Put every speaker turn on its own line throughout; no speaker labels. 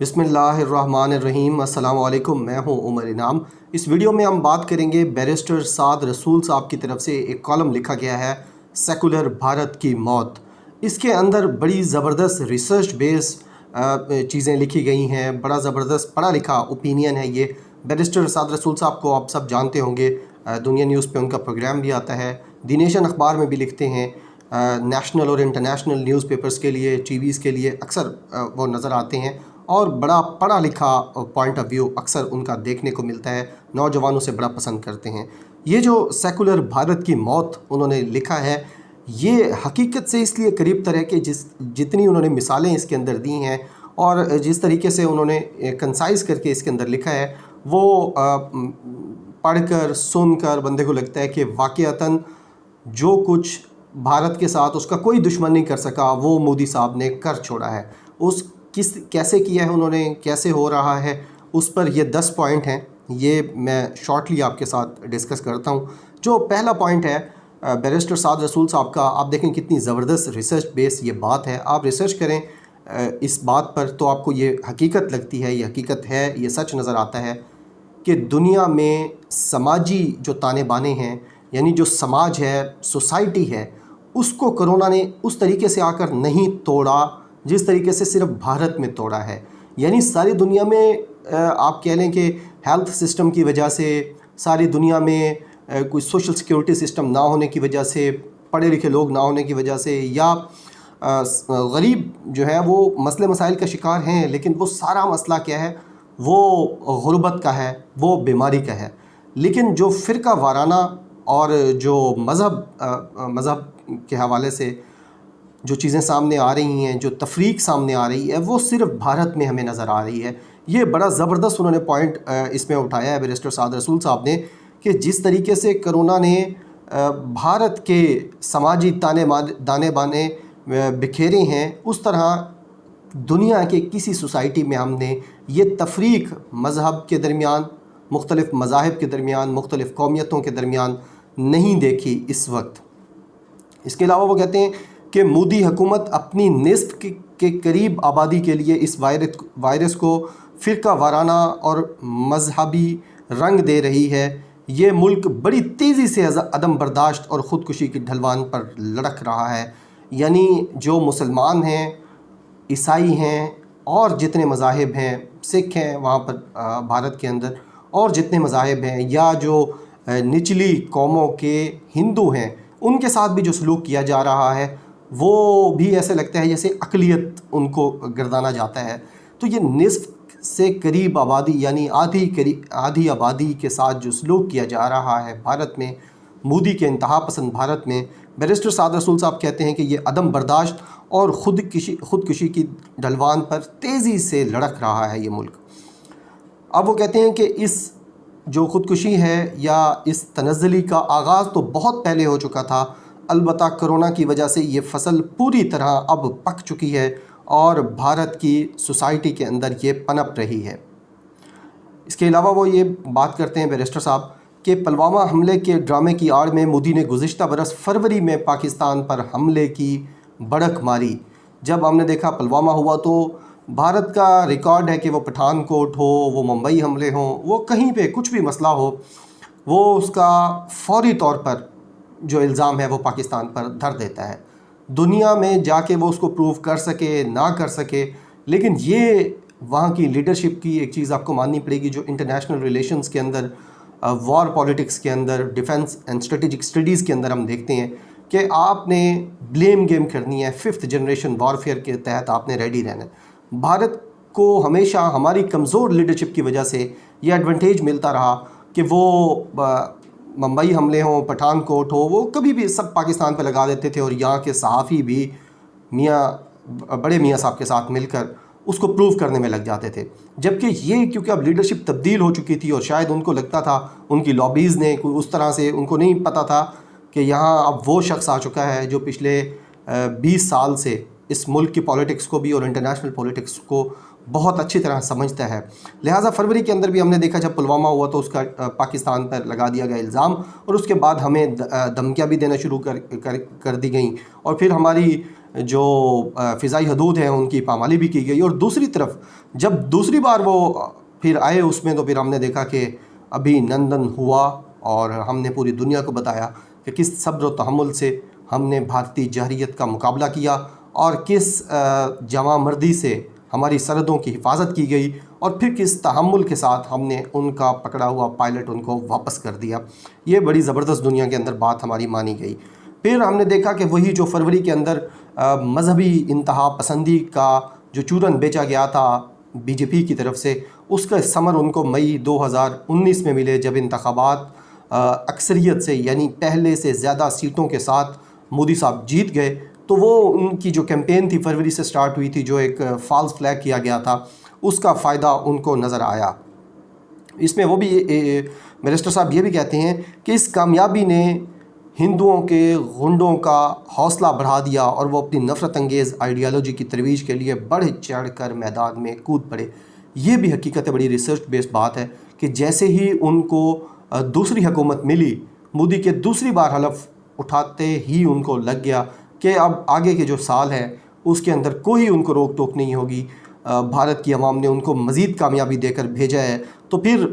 बिस्मिल्लाहिर्रहमानिर्रहीम। अस्सलाम वालेकुम। मैं हूं उमर इनाम। इस वीडियो में हम बात करेंगे बैरिस्टर साद रसूल साहब की तरफ से एक कॉलम लिखा गया है, सेकुलर भारत की मौत। इसके अंदर बड़ी ज़बरदस्त रिसर्च बेस चीज़ें लिखी गई हैं। बड़ा ज़बरदस्त पढ़ा लिखा ओपिनियन है ये। बैरिस्टर साद रसूल साहब को आप सब जानते होंगे, दुनिया न्यूज़ पे उनका प्रोग्राम भी आता है, दी नेशन अखबार में भी लिखते हैं, नेशनल और इंटरनेशनल न्यूज़पेपर्स के लिए, टीवीज़ के लिए अक्सर वो नज़र आते हैं और बड़ा पढ़ा लिखा पॉइंट ऑफ व्यू अक्सर उनका देखने को मिलता है, नौजवानों से बड़ा पसंद करते हैं। ये जो सेकुलर भारत की मौत उन्होंने लिखा है, ये हकीकत से इसलिए करीब तर है कि जितनी उन्होंने मिसालें इसके अंदर दी हैं और जिस तरीके से उन्होंने कंसाइज करके इसके अंदर लिखा है, वो पढ़कर सुनकर बंदे को लगता है कि वाक़ईतन जो कुछ भारत के साथ उसका कोई दुश्मन नहीं कर सका, वो मोदी साहब ने कर छोड़ा है। कैसे किया है उन्होंने, कैसे हो रहा है, उस पर ये 10 पॉइंट हैं। ये मैं शॉर्टली आपके साथ डिस्कस करता हूँ। जो पहला पॉइंट है बैरिस्टर साद रसूल साहब का, आप देखें कितनी ज़बरदस्त रिसर्च बेस ये बात है। आप रिसर्च करें इस बात पर तो आपको ये हकीकत लगती है, ये हकीकत है, ये सच नज़र आता है कि दुनिया में समाजी जो ताने बाने हैं, यानी जो समाज है, सोसाइटी है, उसको कोरोना ने उस तरीके से आकर नहीं तोड़ा जिस तरीके से सिर्फ भारत में तोड़ा है। यानी सारी दुनिया में आप कह लें कि हेल्थ सिस्टम की वजह से, सारी दुनिया में कोई सोशल सिक्योरिटी सिस्टम ना होने की वजह से, पढ़े लिखे लोग ना होने की वजह से, या गरीब जो है वो मसले मसाइल का शिकार हैं, लेकिन वो सारा मसला क्या है, वो गुर्बत का है, वो बीमारी का है। लेकिन जो फ़िरका वाराना और जो मज़हब के हवाले से जो चीज़ें सामने आ रही हैं, जो तफरीक सामने आ रही है, वो सिर्फ भारत में हमें नज़र आ रही है। ये बड़ा ज़बरदस्त उन्होंने पॉइंट इसमें उठाया है बैरिस्टर साद रसूल साहब ने, कि जिस तरीके से कोरोना ने भारत के समाजी दाने बाने बिखेरे हैं, उस तरह दुनिया के किसी सोसाइटी में हमने ये तफरीक मज़हब के दरमियान, मुख्तलिफ़ मज़ाहिब के दरमियान, मुख्तलिफ़ कौमियतों के दरमियान नहीं देखी इस वक्त। इसके अलावा वो कहते हैं कि मोदी हुकूमत अपनी निस्फ के करीब आबादी के लिए इस वायरस को फ़िरका वाराना और मजहबी रंग दे रही है। ये मुल्क बड़ी तेज़ी से अदम बर्दाश्त और ख़ुदकुशी की ढलवान पर लड़ख रहा है। यानी जो मुसलमान हैं, ईसाई हैं और जितने मज़ाहिब हैं, सिख हैं वहाँ पर भारत के अंदर, और जितने मज़ाहिब हैं, या जो निचली कौमों के हिंदू हैं, उनके साथ भी जो सलूक किया जा रहा है, वो भी ऐसे लगता है जैसे अक़लियत उनको गर्दाना जाता है। तो ये निस्फ़ से करीब आबादी, यानी आधी आबादी के साथ जो सलूक किया जा रहा है भारत में, मोदी के इंतहा पसंद भारत में, बैरिस्टर साद रसूल साहब कहते हैं कि ये अदम बर्दाश्त और ख़ुदकुशी की ढलवान पर तेज़ी से लड़ख रहा है ये मुल्क। अब वो कहते हैं कि इस जो ख़ुदकुशी है या इस तनज़्ज़ुली का आगाज़ तो बहुत पहले हो चुका था, अलबत्ता कोरोना की वजह से ये फसल पूरी तरह अब पक चुकी है और भारत की सोसाइटी के अंदर ये पनप रही है। इसके अलावा वो ये बात करते हैं बैरिस्टर साहब कि पुलवामा हमले के ड्रामे की आड़ में मोदी ने गुज़िश्ता बरस फरवरी में पाकिस्तान पर हमले की भड़क मारी। जब हमने देखा पुलवामा हुआ तो भारत का रिकॉर्ड है कि वो पठानकोट हो, वो मुंबई हमले हों, वो कहीं पे कुछ भी मसला हो, वो उसका फौरी तौर पर जो इल्ज़ाम है वो पाकिस्तान पर धर देता है। दुनिया में जाके वो उसको प्रूव कर सके ना कर सके, लेकिन ये वहाँ की लीडरशिप की एक चीज़ आपको माननी पड़ेगी, जो इंटरनेशनल रिलेशंस के अंदर, वॉर पॉलिटिक्स के अंदर, डिफेंस एंड स्ट्रेटेजिक स्टडीज़ के अंदर हम देखते हैं कि आपने ब्लेम गेम करनी है, 5th जनरेशन वॉरफेयर के तहत आपने रेडी रहना है। भारत को हमेशा हमारी कमज़ोर लीडरशिप की वजह से ये एडवांटेज मिलता रहा कि वो मुंबई हमले हों, पठानकोट हो, वो कभी भी सब पाकिस्तान पे लगा देते थे और यहाँ के सहाफ़ी भी बड़े मियाँ साहब के साथ मिलकर उसको प्रूव करने में लग जाते थे। जबकि ये क्योंकि अब लीडरशिप तब्दील हो चुकी थी और शायद उनको लगता था, उनकी लॉबीज़ ने उस तरह से, उनको नहीं पता था कि यहाँ अब वो शख्स आ चुका है जो पिछले 20 साल से इस मुल्क की पॉलिटिक्स को भी और इंटरनेशनल पॉलिटिक्स को बहुत अच्छी तरह समझता है। लिहाजा फरवरी के अंदर भी हमने देखा जब पुलवामा हुआ तो उसका पाकिस्तान पर लगा दिया गया इल्ज़ाम, और उसके बाद हमें धमकियाँ भी देना शुरू कर दी गई, और फिर हमारी जो फ़िज़ाई हदूद हैं उनकी पामाली भी की गई। और दूसरी तरफ जब दूसरी बार वो फिर आए उसमें, तो फिर हमने देखा कि अभिनंदन हुआ और हमने पूरी दुनिया को बताया कि किस सब्र व तहम्मुल से हमने भारतीय जहरीत का मुकाबला किया और किस जवां मर्दी से हमारी सरहदों की हिफाजत की गई, और फिर किस तहम्मुल के साथ हमने उनका पकड़ा हुआ पायलट उनको वापस कर दिया। ये बड़ी ज़बरदस्त दुनिया के अंदर बात हमारी मानी गई। फिर हमने देखा कि वही जो फरवरी के अंदर मजहबी इंतहा पसंदी का जो चूरन बेचा गया था बीजेपी की तरफ से, उसका समर उनको मई 2019 में मिले, जब इंतखाबात अक्सरियत से यानी पहले से ज़्यादा सीटों के साथ मोदी साहब जीत गए। तो वो उनकी जो कैंपेन थी फरवरी से स्टार्ट हुई थी, जो एक फॉल्स फ्लैग किया गया था, उसका फ़ायदा उनको नज़र आया। इसमें वो भी बैरिस्टर साहब ये भी कहते हैं कि इस कामयाबी ने हिंदुओं के गुंडों का हौसला बढ़ा दिया और वो अपनी नफ़रत अंगेज़ आइडियालॉजी की तरवीज के लिए बढ़ चढ़ कर मैदान में कूद पड़े। ये भी हकीकत बड़ी रिसर्च बेस्ड बात है कि जैसे ही उनको दूसरी हुकूमत मिली, मोदी के दूसरी बार हलफ उठाते ही उनको लग गया कि अब आगे के जो साल है उसके अंदर कोई उनको रोक टोक नहीं होगी। भारत की आवाम ने उनको मज़ीद कामयाबी देकर भेजा है, तो फिर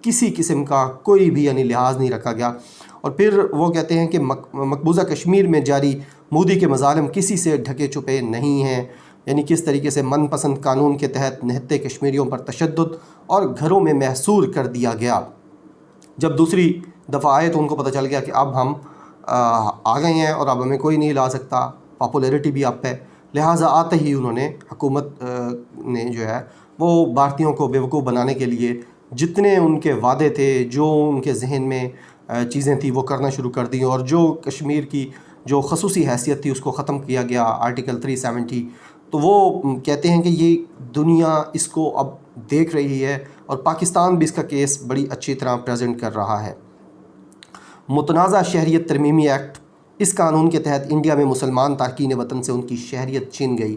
किसी किस्म का कोई भी यानी लिहाज नहीं रखा गया। और फिर वो कहते हैं कि मकबूजा कश्मीर में जारी मोदी के मज़ालिम किसी से ढके छुपे नहीं हैं, यानी किस तरीके से मनपसंद कानून के तहत निहत्ते कश्मीरियों पर तशद्दुद और घरों में महसूर कर दिया गया। जब दूसरी दफ़ा आए तो उनको पता चल गया कि अब हम आ गए हैं और अब हमें कोई नहीं ला सकता, पॉपुलैरिटी भी अप है। लिहाजा आते ही उन्होंने हुकूमत ने जो है वो भारतीयों को बेवकूफ़ बनाने के लिए जितने उनके वादे थे, जो उनके जहन में चीज़ें थी, वो करना शुरू कर दी। और जो कश्मीर की जो खसूसी हैसियत थी उसको ख़त्म किया गया, आर्टिकल 370। तो वो कहते हैं कि ये दुनिया इसको अब देख रही है और पाकिस्तान भी इसका केस बड़ी अच्छी तरह प्रेजेंट कर रहा है। मुतनाज़ा शहरियत तरमीमी एक्ट, इस कानून के तहत इंडिया में मुसलमान तारकीन वतन से उनकी शहरियत छीन गई।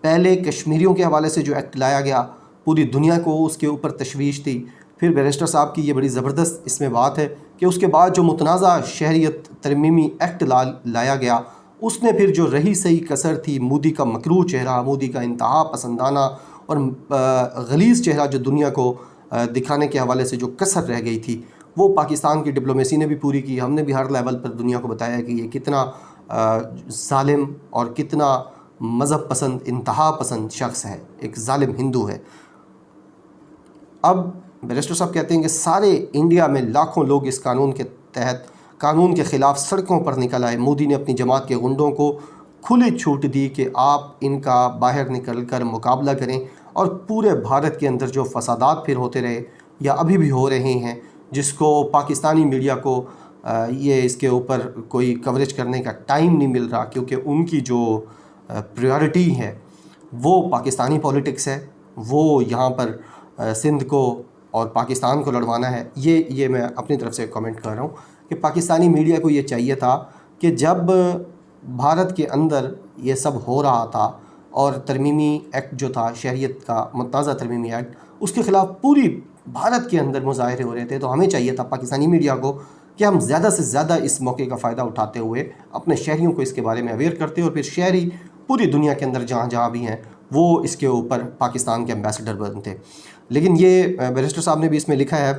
पहले कश्मीरियों के हवाले से जो एक्ट लाया गया, पूरी दुनिया को उसके ऊपर तशवीश थी। फिर बैरिस्टर साहब की ये बड़ी ज़बरदस्त इसमें बात है कि उसके बाद जो मुतनाज़ा शहरियत तरमीमी एक्ट लाया गया, उसने फिर जो रही सही कसर थी, मोदी का मकरूह चेहरा, मोदी का इंतहा पसंदाना और गलीज़ चेहरा जो दुनिया को दिखाने के हवाले से जो कसर रह गई थी, वो पाकिस्तान की डिप्लोमेसी ने भी पूरी की। हमने भी हर लेवल पर दुनिया को बताया कि ये कितना जालिम और कितना मज़हब पसंद, इंतहा पसंद शख्स है, एक जालिम हिंदू है। अब बैरिस्टर साहब कहते हैं कि सारे इंडिया में लाखों लोग इस कानून के तहत कानून के ख़िलाफ़ सड़कों पर निकल आए। मोदी ने अपनी जमात के गुंडों को खुली छूट दी कि आप इनका बाहर निकल कर मुकाबला करें, और पूरे भारत के अंदर जो फसादात फिर होते रहे या अभी भी हो रहे हैं, जिसको पाकिस्तानी मीडिया को ये इसके ऊपर कोई कवरेज करने का टाइम नहीं मिल रहा, क्योंकि उनकी जो प्रायोरिटी है वो पाकिस्तानी पॉलिटिक्स है, वो यहाँ पर सिंध को और पाकिस्तान को लड़वाना है। ये मैं अपनी तरफ से कमेंट कर रहा हूँ कि पाकिस्तानी मीडिया को ये चाहिए था कि जब भारत के अंदर ये सब हो रहा था और तरमीमी एक्ट जो था शहरियत का मुतनाज़ा तरमीमी एक्ट, उसके ख़िलाफ़ पूरी भारत के अंदर मुजाहरे हो रहे थे, तो हमें चाहिए था पाकिस्तानी मीडिया को कि हम ज़्यादा से ज़्यादा इस मौके का फ़ायदा उठाते हुए अपने शहरियों को इसके बारे में अवेयर करते, और फिर शहरी पूरी दुनिया के अंदर जहाँ जहाँ भी हैं वो इसके ऊपर पाकिस्तान के एम्बेसडर बनते। लेकिन ये बैरिस्टर साहब ने भी इसमें लिखा है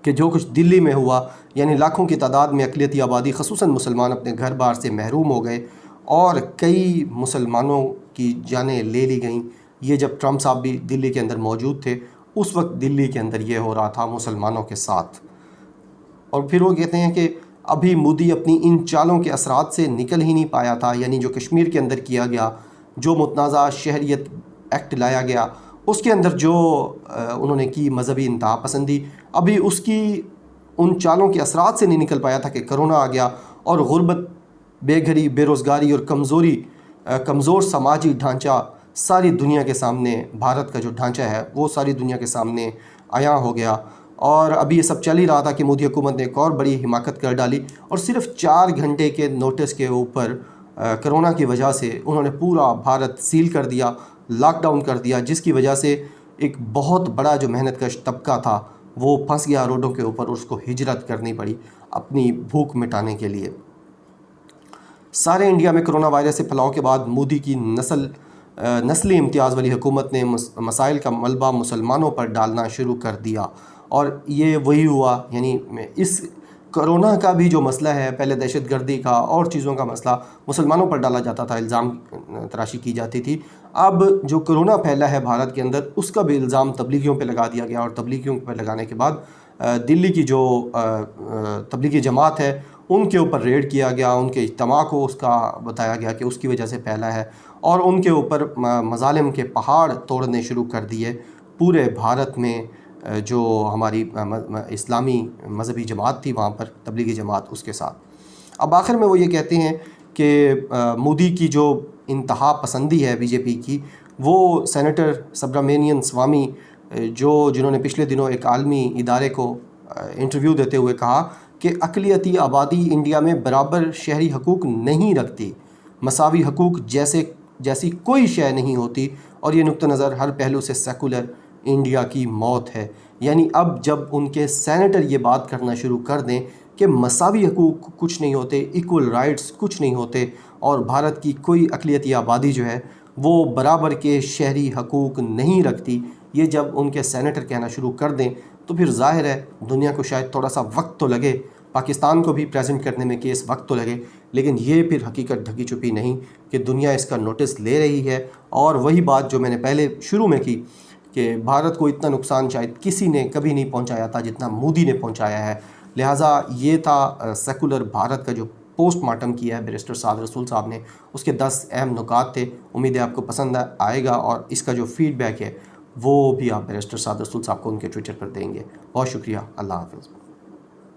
कि जो कुछ दिल्ली में हुआ, यानी लाखों की तादाद में अक़लियती आबादी ख़ुसूसन मुसलमान अपने घर बार से महरूम हो गए और कई मुसलमानों की जानें ले ली गईं। ये जब ट्रंप साहब भी दिल्ली के अंदर मौजूद थे, उस वक्त दिल्ली के अंदर ये हो रहा था मुसलमानों के साथ। और फिर वो कहते हैं कि अभी मोदी अपनी इन चालों के असरात से निकल ही नहीं पाया था, यानी जो कश्मीर के अंदर किया गया, जो मुतनाज़ा शहरियत एक्ट लाया गया, उसके अंदर जो उन्होंने की मजहबी इंतहा पसंदी, अभी उसकी उन चालों के असरात से नहीं निकल पाया था कि करोना आ गया और गुर्बत, बेघरी, बेरोज़गारी और कमज़ोर समाजी ढांचा सारी दुनिया के सामने, भारत का जो ढांचा है वो सारी दुनिया के सामने आया हो गया। और अभी ये सब चल ही रहा था कि मोदी हुकूमत ने एक और बड़ी हिमाकत कर डाली और सिर्फ 4 घंटे के नोटिस के ऊपर कोरोना की वजह से उन्होंने पूरा भारत सील कर दिया, लॉकडाउन कर दिया, जिसकी वजह से एक बहुत बड़ा जो मेहनतकश तबका था वो फंस गया रोडों के ऊपर, उसको हिजरत करनी पड़ी अपनी भूख मिटाने के लिए। سارے انڈیا میں کرونا وائرس سے پھیلاؤ کے بعد مودی کی نسلی امتیاز والی حکومت نے مسائل کا ملبہ مسلمانوں پر ڈالنا شروع کر دیا، اور یہ وہی ہوا. یعنی اس کرونا کا بھی جو مسئلہ ہے، پہلے دہشت گردی کا اور چیزوں کا مسئلہ مسلمانوں پر ڈالا جاتا تھا، الزام تراشی کی جاتی تھی. اب جو کرونا پھیلا ہے بھارت کے اندر، اس کا بھی الزام تبلیغیوں پہ لگا دیا گیا، اور تبلیغیوں پہ لگانے کے بعد دلی کی جو تبلیغی جماعت ہے ان کے اوپر ریڈ کیا گیا، ان کے اجتماع کو اس کا بتایا گیا کہ اس کی وجہ سے پھیلا ہے، اور ان کے اوپر مظالم کے پہاڑ توڑنے شروع کر دیے پورے بھارت میں. جو ہماری اسلامی مذہبی جماعت تھی وہاں پر، تبلیغی جماعت، اس کے ساتھ. اب آخر میں وہ یہ کہتے ہیں کہ مودی کی جو انتہا پسندی ہے بی جے پی کی، وہ سینیٹر سبرامینین سوامی جنہوں نے پچھلے دنوں ایک عالمی ادارے کو انٹرویو دیتے ہوئے کہا کہ اقلیتی آبادی انڈیا میں برابر شہری حقوق نہیں رکھتی، مساوی حقوق جیسی کوئی شے نہیں ہوتی، اور یہ نقطہ نظر ہر پہلو سے سیکولر انڈیا کی موت ہے. یعنی اب جب ان کے سینیٹر یہ بات کرنا شروع کر دیں کہ مساوی حقوق کچھ نہیں ہوتے، ایکول رائٹس کچھ نہیں ہوتے، اور بھارت کی کوئی اقلیتی آبادی جو ہے وہ برابر کے شہری حقوق نہیں رکھتی، یہ جب ان کے سینیٹر کہنا شروع کر دیں تو پھر ظاہر ہے دنیا کو شاید تھوڑا سا وقت تو لگے، پاکستان کو بھی پریزنٹ کرنے میں کیس وقت تو لگے، لیکن یہ پھر حقیقت ڈھکی چھپی نہیں کہ دنیا اس کا نوٹس لے رہی ہے. اور وہی بات جو میں نے پہلے شروع میں کی کہ بھارت کو اتنا نقصان شاید کسی نے کبھی نہیں پہنچایا تھا جتنا مودی نے پہنچایا ہے. لہٰذا یہ تھا سیکولر بھارت کا جو پوسٹ مارٹم کیا ہے بیرسٹر سعد رسول صاحب نے، اس کے 10 اہم نکات تھے. امید ہے آپ کو پسند آئے گا، اور اس کا جو فیڈ بیک ہے وہ بھی آپ بیرسٹر سعد رسول صاحب کو ان کے ٹویٹر پر دیں گے. بہت شکریہ. اللہ حافظ.